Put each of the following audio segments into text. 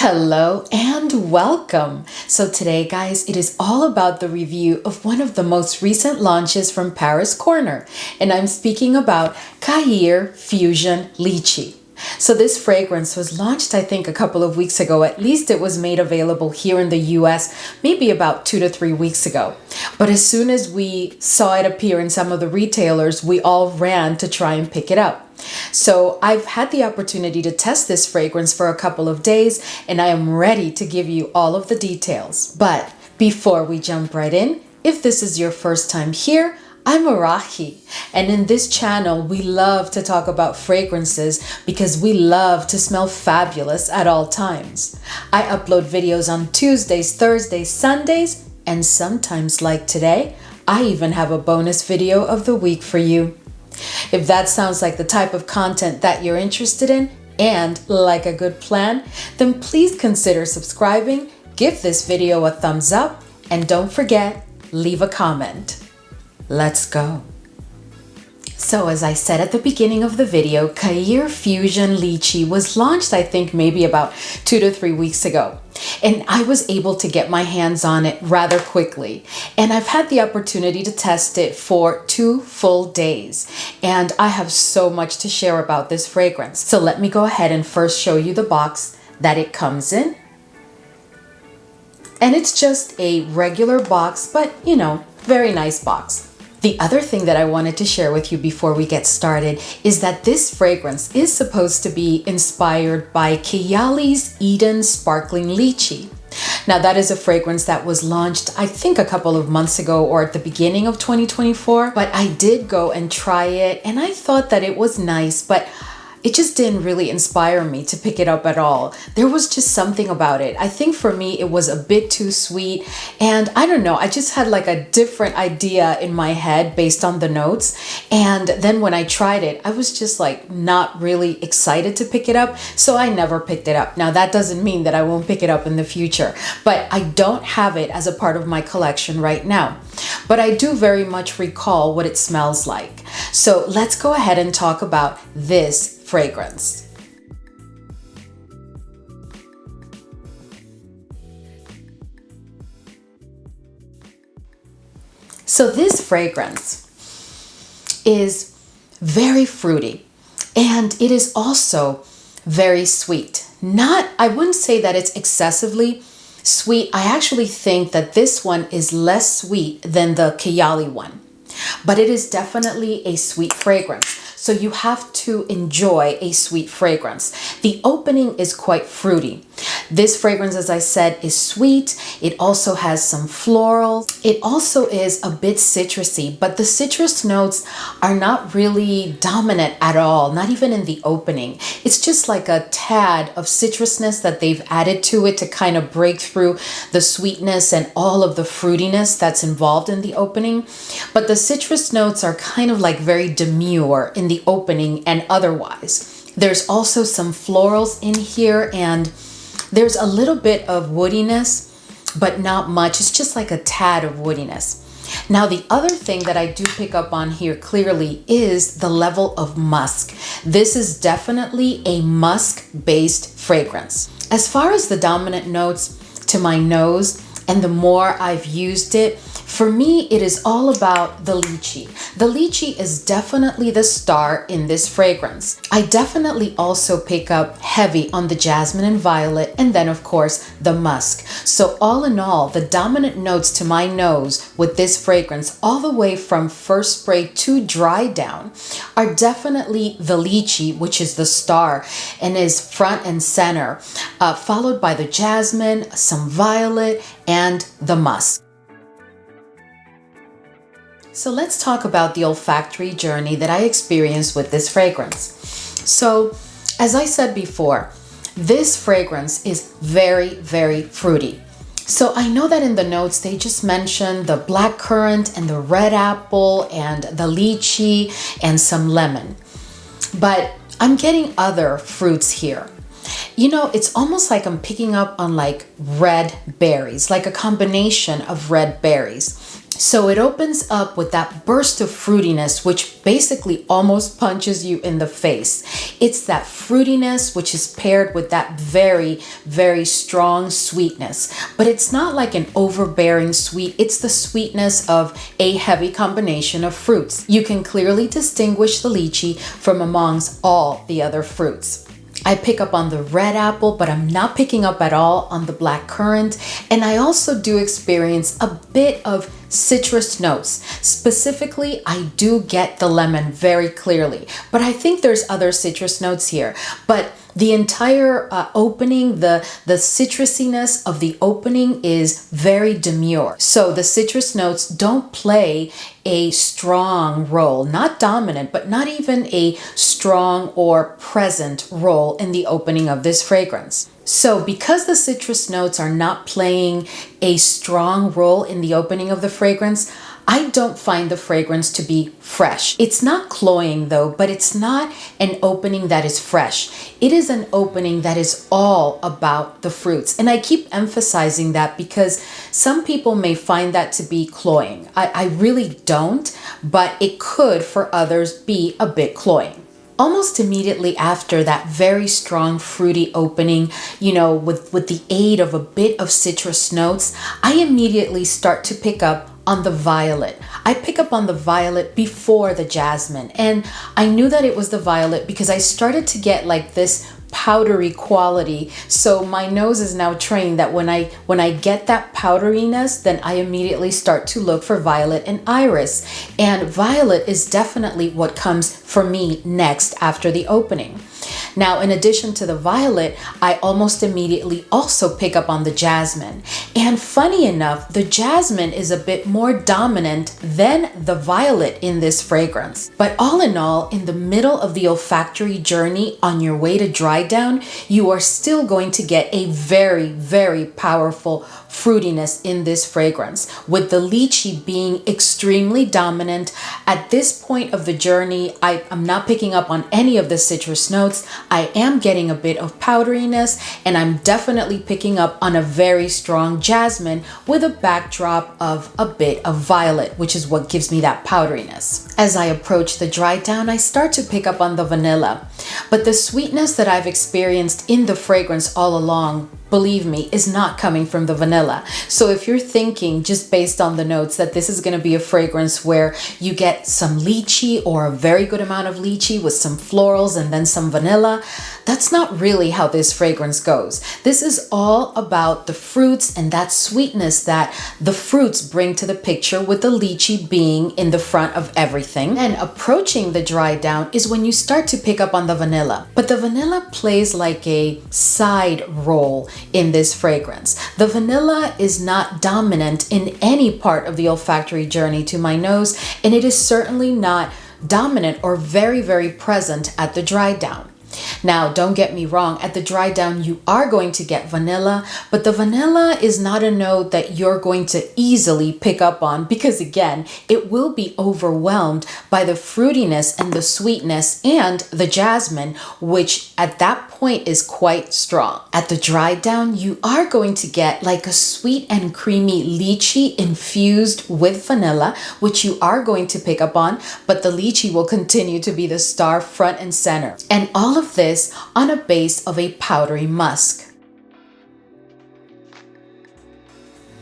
Hello and welcome. So today, guys, it is all about the review of one of the most recent launches from Paris Corner, and I'm speaking about Khair Fushion Lychee. So this fragrance was launched, I think, a couple of weeks ago. At least it was made available here in the US, maybe about 2 to 3 weeks ago. But as soon as we saw it appear in some of the retailers, we all ran to try and pick it up. So I've had the opportunity to test this fragrance for a couple of days, and I am ready to give you all of the details. But before we jump right in, if this is your first time here, I'm Arahi, and in this channel we love to talk about fragrances because we love to smell fabulous at all times. I upload videos on Tuesdays, Thursdays, Sundays, and sometimes, like today, I even have a bonus video of the week for you. If that sounds like the type of content that you're interested in and like a good plan, then please consider subscribing, give this video a thumbs up, and don't forget, leave a comment. Let's go. So as I said at the beginning of the video, Khair Fushion Lychee was launched, I think, maybe about 2 to 3 weeks ago. And I was able to get my hands on it rather quickly. And I've had the opportunity to test it for 2 full days. And I have so much to share about this fragrance. So let me go ahead and first show you the box that it comes in. And it's just a regular box, but you know, very nice box. The other thing that I wanted to share with you before we get started is that this fragrance is supposed to be inspired by Kayali Eden Sparkling Lychee. Now that is a fragrance that was launched, I think, a couple of months ago or at the beginning of 2024, but I did go and try it and I thought that it was nice, but it just didn't really inspire me to pick it up at all. There was just something about it. I think for me, it was a bit too sweet. And I don't know, I just had like a different idea in my head based on the notes. And then when I tried it, I was just like not really excited to pick it up. So I never picked it up. Now that doesn't mean that I won't pick it up in the future, but I don't have it as a part of my collection right now. But I do very much recall what it smells like. So let's go ahead and talk about this fragrance. So this fragrance is very fruity and it is also very sweet. I wouldn't say that it's excessively sweet. I actually think that this one is less sweet than the Kayali one, but it is definitely a sweet fragrance. So you have to enjoy a sweet fragrance. The opening is quite fruity. This fragrance, as I said, is sweet. It also has some floral. It also is a bit citrusy, but the citrus notes are not really dominant at all, not even in the opening. It's just like a tad of citrusness that they've added to it to kind of break through the sweetness and all of the fruitiness that's involved in the opening. But the citrus notes are kind of like very demure in the opening and otherwise. There's also some florals in here and there's a little bit of woodiness, but not much. It's just like a tad of woodiness. Now, the other thing that I do pick up on here clearly is the level of musk. This is definitely a musk-based fragrance. As far as the dominant notes to my nose, and the more I've used it, for me, it is all about the lychee. The lychee is definitely the star in this fragrance. I definitely also pick up heavy on the jasmine and violet, and then of course the musk. So all in all, the dominant notes to my nose with this fragrance, all the way from first spray to dry down, are definitely the lychee, which is the star and is front and center, followed by the jasmine, some violet, and the musk. So let's talk about the olfactory journey that I experienced with this fragrance. So as I said before, this fragrance is very, very fruity. So I know that in the notes, they just mentioned the blackcurrant and the red apple and the lychee and some lemon. But I'm getting other fruits here. You know, it's almost like I'm picking up on like red berries, like a combination of red berries. So it opens up with that burst of fruitiness, which basically almost punches you in the face. It's that fruitiness which is paired with that very, very strong sweetness. But it's not like an overbearing sweet. It's the sweetness of a heavy combination of fruits. You can clearly distinguish the lychee from amongst all the other fruits. I pick up on the red apple, but I'm not picking up at all on the black currant. And I also do experience a bit of citrus notes. Specifically, I do get the lemon very clearly, but I think there's other citrus notes here. But the entire opening, the citrusiness of the opening is very demure. So the citrus notes don't play a strong role, not dominant, but not even a strong or present role in the opening of this fragrance. So because the citrus notes are not playing a strong role in the opening of the fragrance, I don't find the fragrance to be fresh. It's not cloying though, but it's not an opening that is fresh. It is an opening that is all about the fruits. And I keep emphasizing that because some people may find that to be cloying. I really don't, but it could for others be a bit cloying. Almost immediately after that very strong fruity opening, with the aid of a bit of citrus notes, I immediately start to pick up on the violet. I pick up on the violet before the jasmine, and I knew that it was the violet because I started to get like this powdery quality. So my nose is now trained that when I get that powderiness, then I immediately start to look for violet and iris. And violet is definitely what comes for me next after the opening. Now, in addition to the violet, I almost immediately also pick up on the jasmine. And funny enough, the jasmine is a bit more dominant than the violet in this fragrance. But all in all, in the middle of the olfactory journey on your way to dry down, you are still going to get a very, very powerful fruitiness in this fragrance, with the lychee being extremely dominant. At this point of the journey, I'm not picking up on any of the citrus notes. I am getting a bit of powderiness, and I'm definitely picking up on a very strong jasmine with a backdrop of a bit of violet, which is what gives me that powderiness. As I approach the dry down, I start to pick up on the vanilla, but the sweetness that I've experienced in the fragrance all along, believe me, is not coming from the vanilla. So if you're thinking just based on the notes that this is going to be a fragrance where you get some lychee or a very good amount of lychee with some florals and then some vanilla, that's not really how this fragrance goes. This is all about the fruits and that sweetness that the fruits bring to the picture, with the lychee being in the front of everything. And approaching the dry down is when you start to pick up on the vanilla. But the vanilla plays like a side role in this fragrance. The vanilla is not dominant in any part of the olfactory journey to my nose, and it is certainly not dominant or very, very present at the dry down. Now, don't get me wrong, at the dry down you are going to get vanilla, but the vanilla is not a note that you're going to easily pick up on, because again, it will be overwhelmed by the fruitiness and the sweetness and the jasmine, which at that point is quite strong. At the dry down, you are going to get like a sweet and creamy lychee infused with vanilla, which you are going to pick up on, but the lychee will continue to be the star front and center. And all of this on a base of a powdery musk.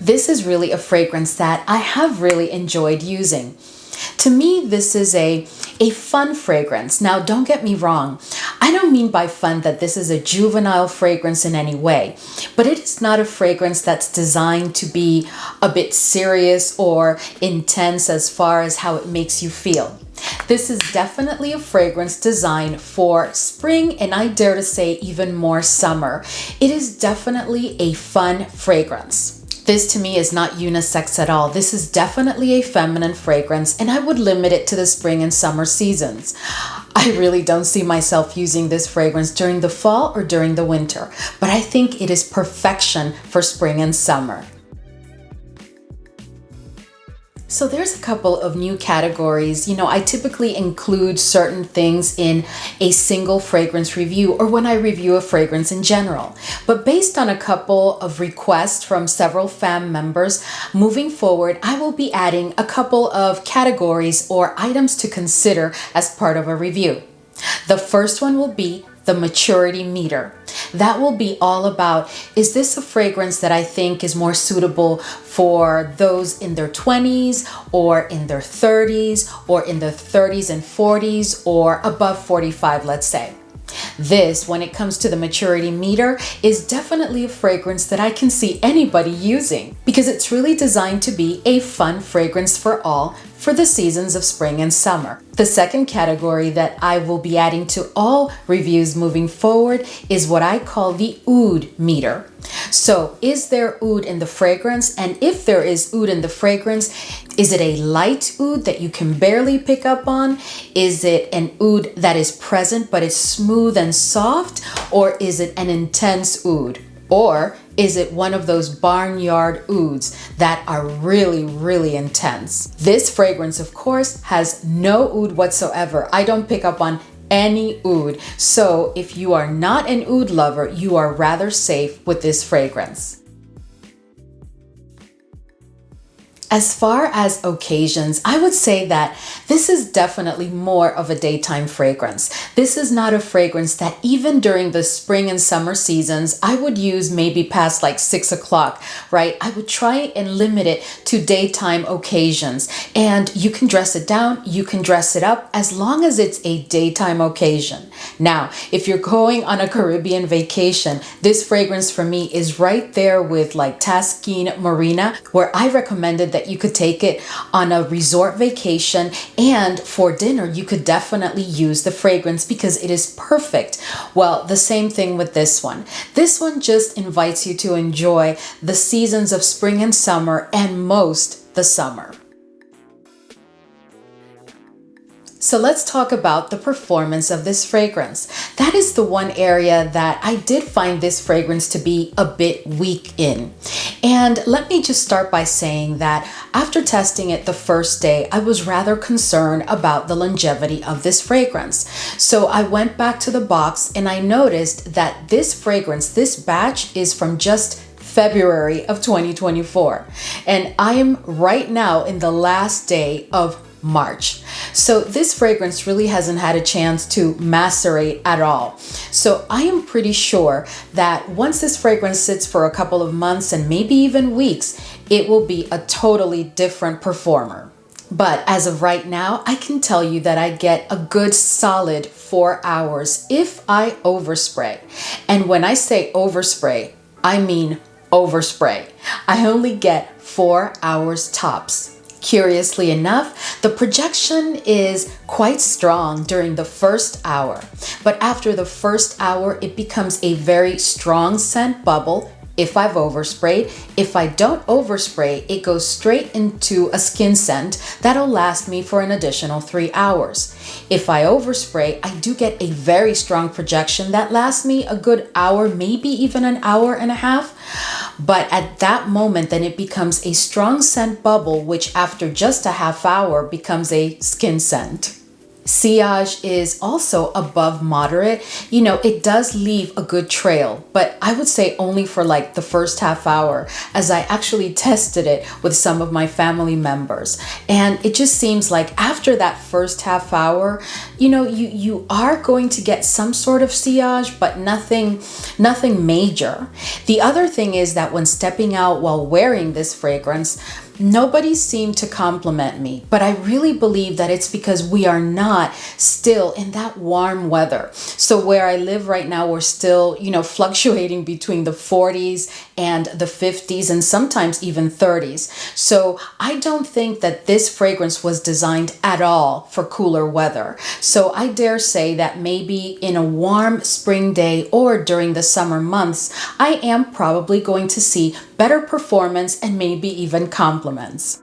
This is really a fragrance that I have really enjoyed using. To me, this is a fun fragrance. Now, don't get me wrong. I don't mean by fun that this is a juvenile fragrance in any way, but it is not a fragrance that's designed to be a bit serious or intense as far as how it makes you feel. This is definitely a fragrance designed for spring, and I dare to say even more summer. It is definitely a fun fragrance. This to me is not unisex at all. This is definitely a feminine fragrance, and I would limit it to the spring and summer seasons. I really don't see myself using this fragrance during the fall or during the winter, but I think it is perfection for spring and summer. So there's a couple of new categories. I typically include certain things in a single fragrance review or when I review a fragrance in general. But based on a couple of requests from several fam members, moving forward, I will be adding a couple of categories or items to consider as part of a review. The first one will be the maturity meter. That will be all about, is this a fragrance that I think is more suitable for those in their 20s or in their 30s or in their 30s and 40s or above 45, let's say. This, when it comes to the maturity meter, is definitely a fragrance that I can see anybody using because it's really designed to be a fun fragrance for all for the seasons of spring and summer. The second category that I will be adding to all reviews moving forward is what I call the oud meter. So is there oud in the fragrance? And if there is oud in the fragrance, is it a light oud that you can barely pick up on? Is it an oud that is present but it's smooth and soft? Or is it an intense oud? Or is it one of those barnyard ouds that are really, really intense? This fragrance, of course, has no oud whatsoever. I don't pick up on any oud. So if you are not an oud lover, you are rather safe with this fragrance. As far as occasions, I would say that this is definitely more of a daytime fragrance. This is not a fragrance that even during the spring and summer seasons, I would use maybe past like 6 o'clock, right? I would try and limit it to daytime occasions. And you can dress it down, you can dress it up as long as it's a daytime occasion. Now, if you're going on a Caribbean vacation, this fragrance for me is right there with like Taskeen Marina, where I recommended that you could take it on a resort vacation, and for dinner you could definitely use the fragrance because it is perfect. Well, the same thing with this one. This one just invites you to enjoy the seasons of spring and summer, and most the summer. So let's talk about the performance of this fragrance. That is the one area that I did find this fragrance to be a bit weak in. And let me just start by saying that after testing it the first day, I was rather concerned about the longevity of this fragrance. So I went back to the box and I noticed that this fragrance, this batch, is from just February of 2024. And I am right now in the last day of March. So this fragrance really hasn't had a chance to macerate at all. So I am pretty sure that once this fragrance sits for a couple of months and maybe even weeks, it will be a totally different performer. But as of right now, I can tell you that I get a good solid 4 hours if I overspray. And when I say overspray, I mean overspray. I only get 4 hours tops. Curiously enough, the projection is quite strong during the first hour, but after the first hour, it becomes a very strong scent bubble if I've oversprayed. If I don't overspray, it goes straight into a skin scent that'll last me for an additional 3 hours. If I overspray, I do get a very strong projection that lasts me a good hour, maybe even an hour and a half. But at that moment, then it becomes a strong scent bubble, which after just a half hour becomes a skin scent. Sillage is also above moderate. It does leave a good trail, but I would say only for like the first half hour, as I actually tested it with some of my family members. And it just seems like after that first half hour, you are going to get some sort of sillage, but nothing major. The other thing is that when stepping out while wearing this fragrance, nobody seemed to compliment me, but I really believe that it's because we are not still in that warm weather. So where I live right now, we're still, fluctuating between the 40s and the 50s and sometimes even 30s. So I don't think that this fragrance was designed at all for cooler weather. So I dare say that maybe in a warm spring day or during the summer months, I am probably going to see better performance and maybe even compliments.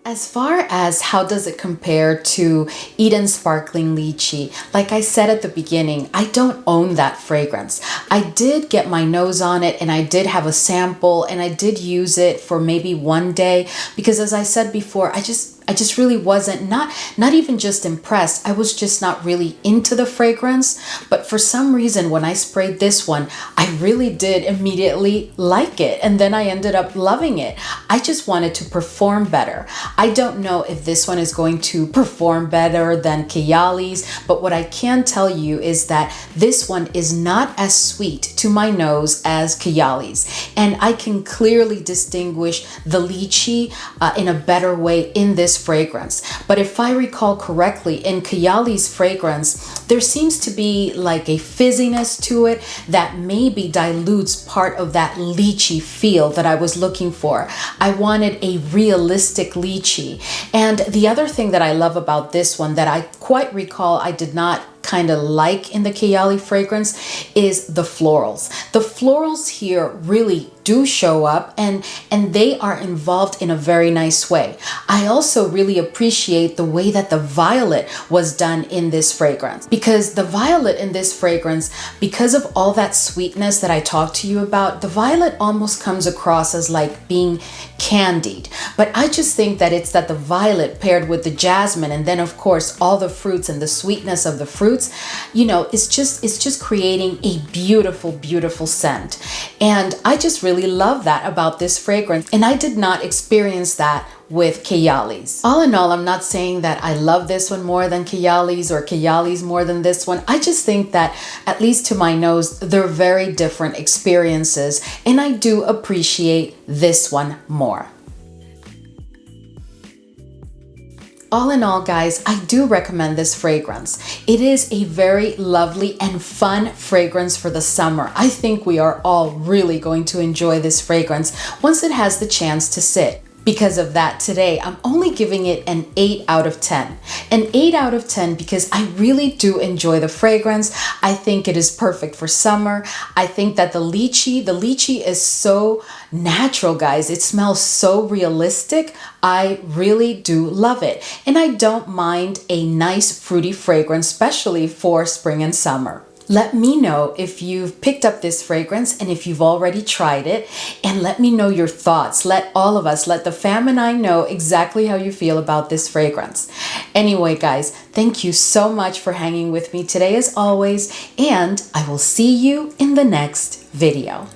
As far as how does it compare to Eden Sparkling Lychee, like I said at the beginning, I don't own that fragrance. I did get my nose on it and I did have a sample and I did use it for maybe one day because, as I said before, I just really wasn't, not even just impressed. I was just not really into the fragrance. But for some reason, when I sprayed this one, I really did immediately like it. And then I ended up loving it. I just wanted to perform better. I don't know if this one is going to perform better than Kayali's, but what I can tell you is that this one is not as sweet to my nose as Kayali's. And I can clearly distinguish the lychee in a better way in this fragrance. But if I recall correctly, in Kayali's fragrance, there seems to be like a fizziness to it that maybe dilutes part of that lychee feel that I was looking for. I wanted a realistic lychee. And the other thing that I love about this one that I quite recall I did not kind of like in the Kayali fragrance is the florals. The florals here really do show up and they are involved in a very nice way. I also really appreciate the way that the violet was done in this fragrance, because the violet in this fragrance, because of all that sweetness that I talked to you about, the violet almost comes across as like being candied. But I just think that it's that the violet paired with the jasmine and then of course all the fruits and the sweetness of the fruits, you know, it's just creating a beautiful scent. And I just really love that about this fragrance. And I did not experience that with Kayali's. All in all, I'm not saying that I love this one more than Kayali's or Kayali's more than this one. I just think that, at least to my nose, they're very different experiences, and I do appreciate this one more. All in all, guys, I do recommend this fragrance. It is a very lovely and fun fragrance for the summer. I think we are all really going to enjoy this fragrance once it has the chance to sit. Because of that, today I'm only giving it an 8 out of 10. An 8 out of 10 because I really do enjoy the fragrance. I think it is perfect for summer. I think that the lychee is so natural, guys. It smells so realistic. I really do love it. And I don't mind a nice fruity fragrance, especially for spring and summer. Let me know if you've picked up this fragrance and if you've already tried it, and let me know your thoughts. Let all of us, let the fam and I know exactly how you feel about this fragrance. Anyway, guys, thank you so much for hanging with me today as always, and I will see you in the next video.